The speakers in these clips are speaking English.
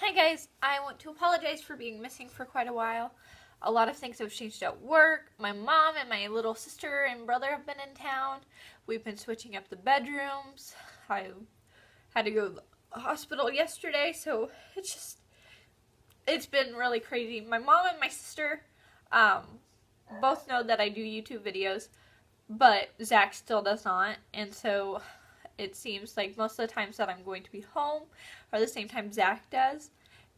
Hi guys, I want to apologize for being missing for quite a while. A lot of things have changed at work. My mom and my little sister and brother have been in town. We've been switching up the bedrooms. I had to go to the hospital yesterday, so it's been really crazy. My mom and my sister both know that I do YouTube videos, but Zach still does not, and so it seems like most of the times that I'm going to be home are the same time Zach does,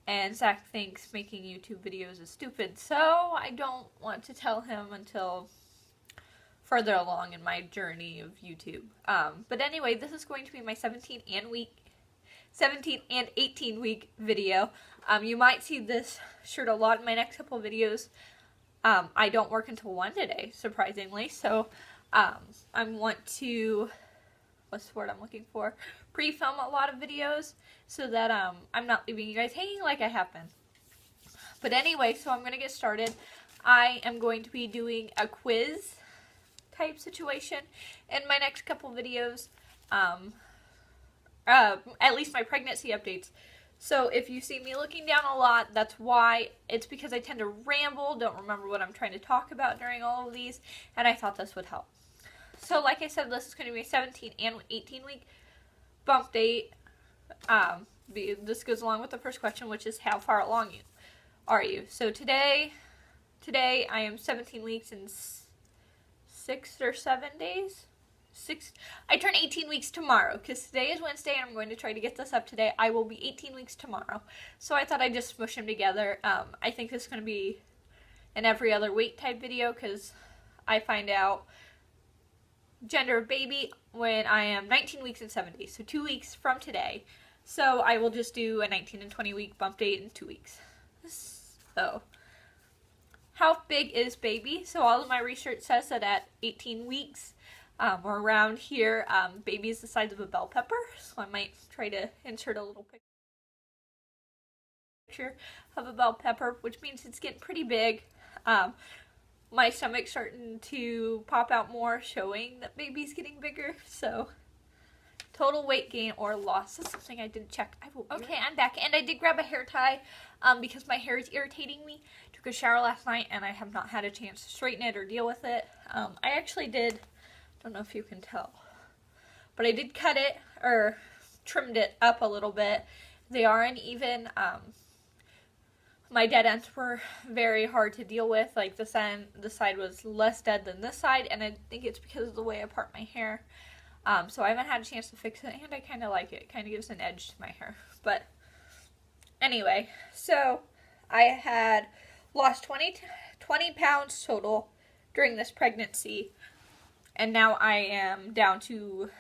and Zach thinks making YouTube videos is stupid, so I don't want to tell him until further along in my journey of YouTube. But anyway, this is going to be my 17 and 18 week video. You might see this shirt a lot in my next couple of videos. I don't work until 1 today, surprisingly, so I want to, what's the word I'm looking for, pre-film a lot of videos so that I'm not leaving you guys hanging like I have been. But anyway, so I'm going to get started. I am going to be doing a quiz type situation in my next couple videos, at least my pregnancy updates. So if you see me looking down a lot, that's why. It's because I tend to ramble, don't remember what I'm trying to talk about during all of these, and I thought this would help. So like I said, this is going to be a 17 and 18 week bump date. This goes along with the first question, which is how far along are you? So today I am 17 weeks and 6 or 7 days. I turn 18 weeks tomorrow, because today is Wednesday and I'm going to try to get this up today. I will be 18 weeks tomorrow. So I thought I'd just smush them together. I think this is going to be an every other week type video, because I find out gender of baby when I am 19 weeks and 7 days. So 2 weeks from today. So I will just do a 19 and 20 week bump date in 2 weeks. So how big is baby? So all of my research says that at 18 weeks, or around here, baby is the size of a bell pepper, so I might try to insert a little picture of a bell pepper, which means it's getting pretty big. My stomach's starting to pop out more, showing that baby's getting bigger, so total weight gain or loss. That's something I didn't check. Okay, I'm back, and I did grab a hair tie because my hair is irritating me. Took a shower last night, and I have not had a chance to straighten it or deal with it. I actually did, don't know if you can tell, but I did cut it, or trimmed it up a little bit. They are uneven. My dead ends were very hard to deal with. Like the side was less dead than this side, and I think it's because of the way I part my hair. So I haven't had a chance to fix it, and I kind of like it. It kind of gives an edge to my hair. But anyway, so I had lost 20 pounds total during this pregnancy. And now I am down to,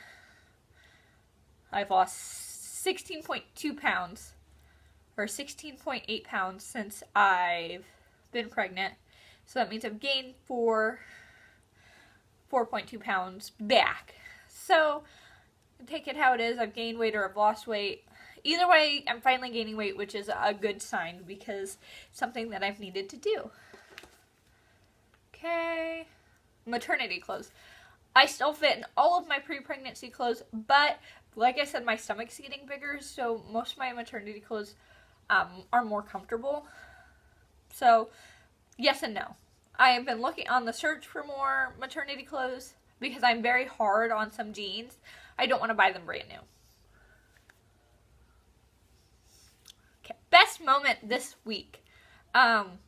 I've lost 16.2 pounds, or 16.8 pounds since I've been pregnant. So that means I've gained 4.2 pounds back. So, take it how it is. I've gained weight or I've lost weight. Either way, I'm finally gaining weight, which is a good sign because it's something that I've needed to do. Okay. Maternity clothes. I still fit in all of my pre-pregnancy clothes, but like I said, my stomach's getting bigger, so most of my maternity clothes are more comfortable. So, yes and no. I have been looking on the search for more maternity clothes because I'm very hard on some jeans. I don't want to buy them brand new. Okay, best moment this week. I'd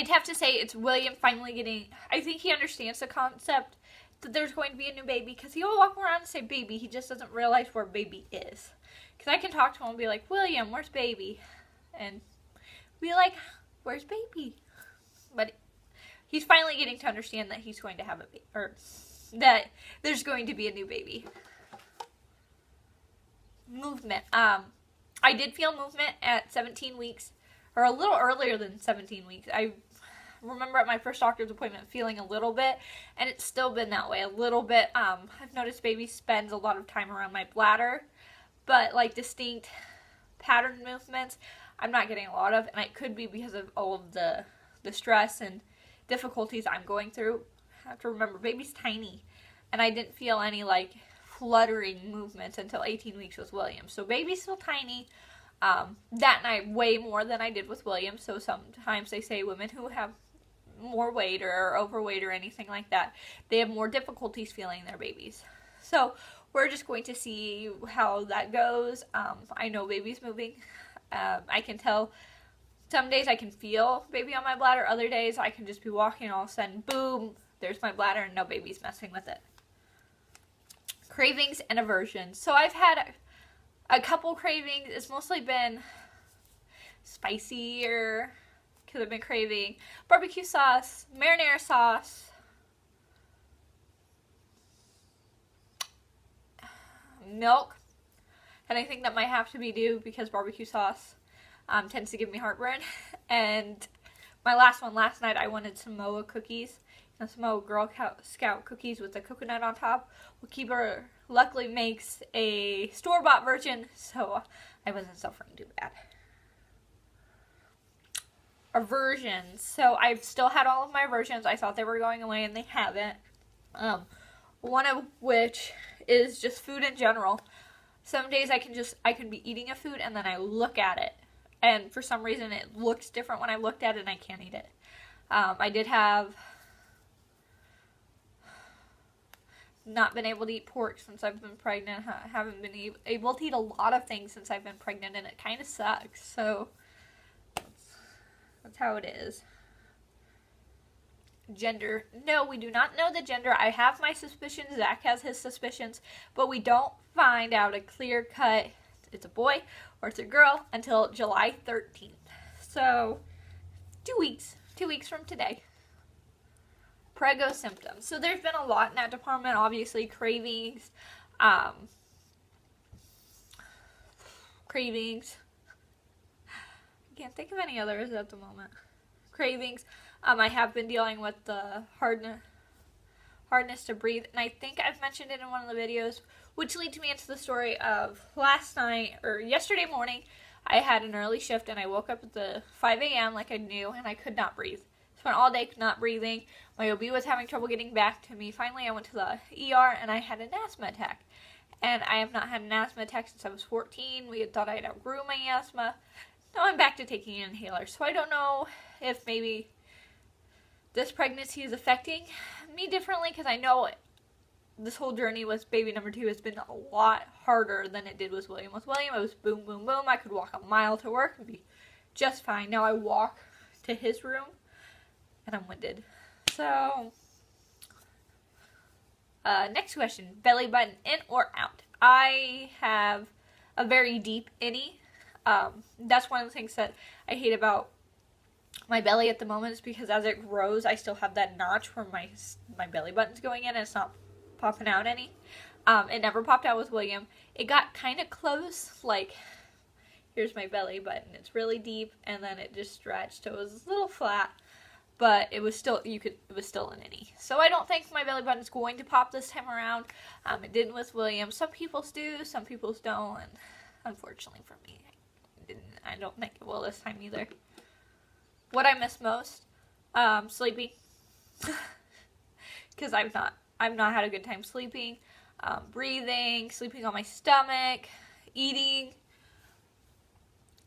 have to say it's William finally getting, I think he understands the concept that there's going to be a new baby, because he'll walk around and say baby, he just doesn't realize where baby is. Because I can talk to him and be like, William, where's baby? And be like, where's baby? But he's finally getting to understand that he's going to have a baby, or that there's going to be a new baby. Movement. I did feel movement at 17 weeks, or a little earlier than 17 weeks. I remember at my first doctor's appointment feeling a little bit, and it's still been that way a little bit. I've noticed baby spends a lot of time around my bladder, but like distinct pattern movements, I'm not getting a lot of, and it could be because of all of the stress and difficulties I'm going through. I have to remember, baby's tiny, and I didn't feel any like fluttering movements until 18 weeks with William. So baby's still tiny. That night way more than I did with William. So sometimes they say women who have more weight or are overweight or anything like that, they have more difficulties feeling their babies. So we're just going to see how that goes. I know baby's moving. I can tell. Some days I can feel baby on my bladder. Other days I can just be walking and all of a sudden, boom, there's my bladder and no baby's messing with it. Cravings and aversions. So I've had a couple cravings. It's mostly been spicier because I've been craving barbecue sauce, marinara sauce, milk, and I think that might have to be due because barbecue sauce tends to give me heartburn. And my last one last night, I wanted Samoa cookies. Samoa Girl Scout cookies with the coconut on top. Well, Keeper luckily makes a store-bought version, so I wasn't suffering too bad. Aversions. So I've still had all of my aversions. I thought they were going away and they haven't. One of which is just food in general. Some days I can be eating a food and then I look at it, and for some reason it looks different when I looked at it and I can't eat it. I did have not been able to eat pork since I've been pregnant. Haven't been able to eat a lot of things since I've been pregnant, and it kind of sucks. So that's how it is. Gender. No, we do not know the gender. I have my suspicions. Zach has his suspicions, but we don't find out a clear cut it's a boy or it's a girl until July 13th. So 2 weeks. 2 weeks from today. Prego symptoms. So there's been a lot in that department. Obviously, cravings. Cravings. I can't think of any others at the moment. Cravings. I have been dealing with the hardness to breathe, and I think I've mentioned it in one of the videos, which leads me into the story of yesterday morning. I had an early shift, and I woke up at the 5 a.m. like I knew, and I could not breathe. Spent all day not breathing. My OB was having trouble getting back to me. Finally, I went to the ER, and I had an asthma attack. And I have not had an asthma attack since I was 14. We had thought I had outgrew my asthma. Now I'm back to taking an inhaler. So I don't know if maybe this pregnancy is affecting me differently, because I know this whole journey with baby number 2 has been a lot harder than it did with William. With William, it was boom, boom, boom. I could walk a mile to work and be just fine. Now I walk to his room and I'm winded. So, next question. Belly button, in or out? I have a very deep innie. That's one of the things that I hate about my belly at the moment, is because as it grows, I still have that notch where my belly button's going in and it's not popping out any. It never popped out with William. It got kind of close, like, here's my belly button. It's really deep, and then it just stretched. So it was a little flat, but it was still, it was still an innie. So I don't think my belly button's going to pop this time around. It didn't with William. Some people's do, some people's don't, and unfortunately for me, I don't think it will this time either. What I miss most? Sleeping. Because I've not had a good time sleeping. Breathing, sleeping on my stomach, eating.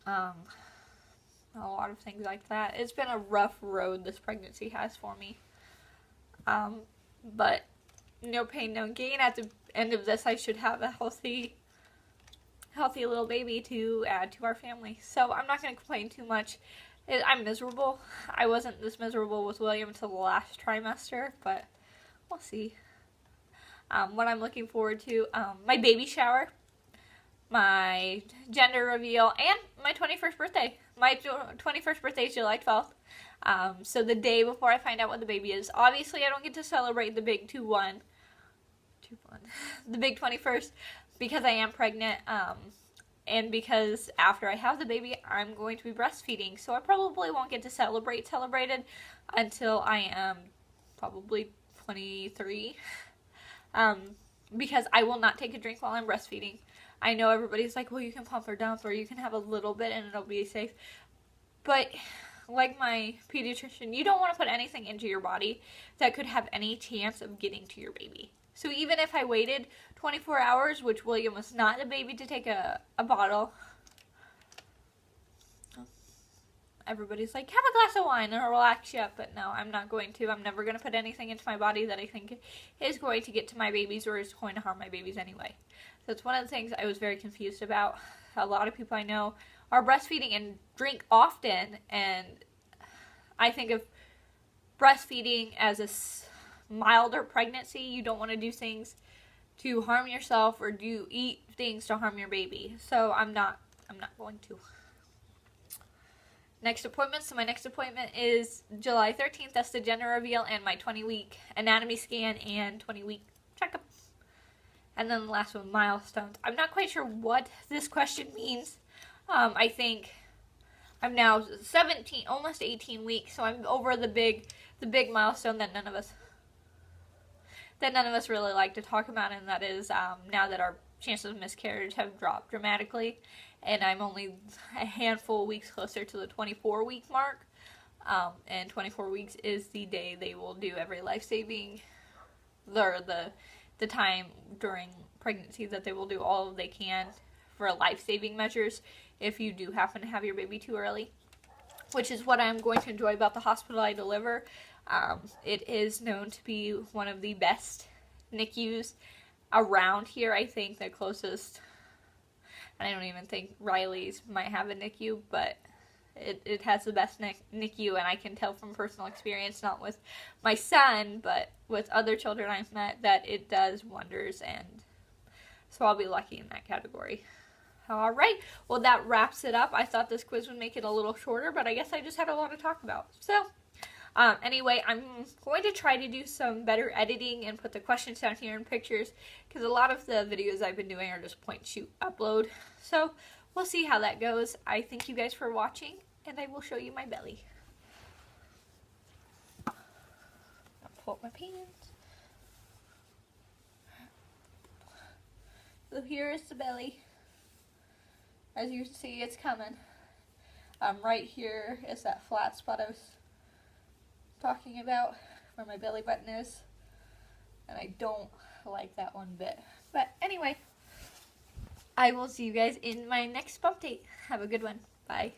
A lot of things like that. It's been a rough road this pregnancy has for me. But no pain, no gain. At the end of this, I should have a healthy little baby to add to our family. So I'm not going to complain too much. I'm miserable. I wasn't this miserable with William until the last trimester, but we'll see. What I'm looking forward to, my baby shower, my gender reveal, and my 21st birthday. My 21st birthday is July 12th. So the day before I find out what the baby is. Obviously, I don't get to celebrate the big 2-1. The big 21st, because I am pregnant, and because after I have the baby, I'm going to be breastfeeding. So I probably won't get to celebrate it until I am probably 23. Because I will not take a drink while I'm breastfeeding. I know everybody's like, well, you can pump or dump, or you can have a little bit and it'll be safe. But like my pediatrician, you don't want to put anything into your body that could have any chance of getting to your baby. So even if I waited 24 hours, which William was not a baby to take a bottle. Everybody's like, have a glass of wine and it'll relax you up, but no, I'm not going to. I'm never going to put anything into my body that I think is going to get to my babies or is going to harm my babies anyway. So it's one of the things I was very confused about. A lot of people I know are breastfeeding and drink often, and I think of breastfeeding as a milder pregnancy. You don't want to do things to harm yourself or eat things to harm your baby. So I'm not going to. Next appointment. So my next appointment is July 13th. That's the gender reveal and my 20-week anatomy scan and 20-week checkup. And then the last one, milestones. I'm not quite sure what this question means. I think I'm now 17, almost 18 weeks, so I'm over the big milestone that none of us really like to talk about, and that is now that our chances of miscarriage have dropped dramatically, and I'm only a handful of weeks closer to the 24-week mark. And 24 weeks is the day they will do every life-saving, the time during pregnancy that they will do all they can for life-saving measures if you do happen to have your baby too early, which is what I'm going to enjoy about the hospital I deliver. It is known to be one of the best NICUs around here. I think the closest, I don't even think Riley's might have a NICU, but it has the best NICU, and I can tell from personal experience, not with my son, but with other children I've met, that it does wonders, and so I'll be lucky in that category. Alright, well that wraps it up. I thought this quiz would make it a little shorter, but I guess I just had a lot to talk about. So, anyway, I'm going to try to do some better editing and put the questions down here in pictures, because a lot of the videos I've been doing are just point, shoot, upload. So, we'll see how that goes. I thank you guys for watching, and I will show you my belly. I'll pull up my pants. So here is the belly. As you can see, it's coming. Right here is that flat spot I was talking about, where my belly button is. And I don't like that one bit. But anyway, I will see you guys in my next bump date. Have a good one. Bye.